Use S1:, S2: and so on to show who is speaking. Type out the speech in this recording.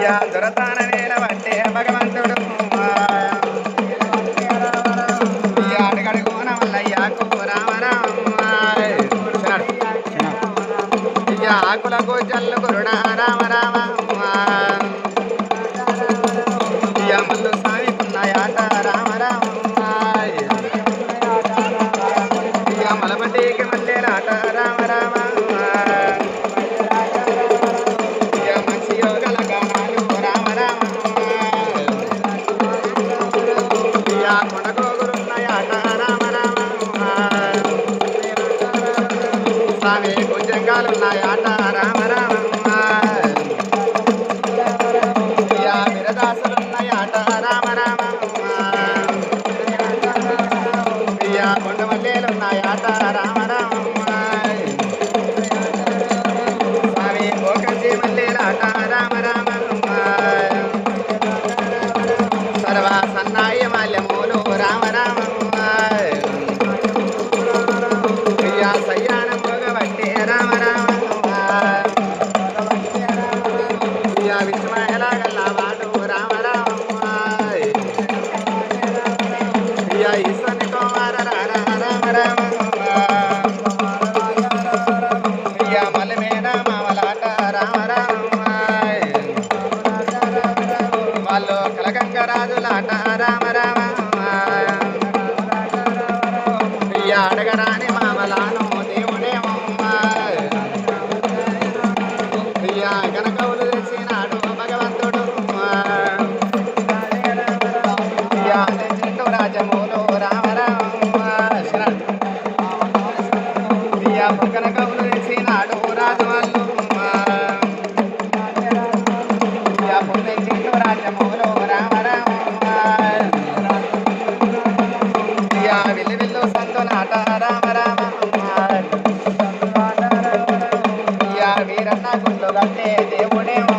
S1: yeah దొరతాన వేల పట్టే భగవంతుడు అడుగడుగున మల్లయ్యాకు రామ రామ ఆకులకు జల్లు గురుడ రామ రామ మల్లు సామికున్నాయాట రామ రామ మలపటికి మల్లెలాట రామ రామ మంచి యోగల గానాలు రామ రామ కొనగోగురున్నాయాట రామ రామ స్వామి భుజంగాలున్నాయాట రామ రామ విరదాసులున్నాయాట రామ రామ కొండమల్లేలున్నాయాట రామ రామ స్వామి పోకంచి మల్లేలాట రామ రామ సర్వ సన్నాయ మాల్యములు రామ రామ ప్రియా సయ్యానం భోగవట్టే రామ రామ ప్రియా విశ్వమహలాగల్లావాడు రామ రామ ప్రియా ఈశ్వని కుమార రామ రామ ప్రియా మలమేన మామలాట రామ రామ వాళ్ళు కలగంగరాజులాట రామ రామ ప్రియా అడగరాని మామలాను దేవుడేమో ప్రియా గనకవులు తెచ్చినాడు భగవంతుడు ప్రియా తెచ్చిండు రాజములు రామ రామ ప్రియా గనకవులు తెచ్చినాడు రాజు వాళ్ళు ప్రియా తెచ్చిండు రాజములు రామ రామ ప్రియా విల్లు విల్లు సంతులాట రామ రామ ప్రియా వీరన్న గుండు గట్టే దేవుడేమో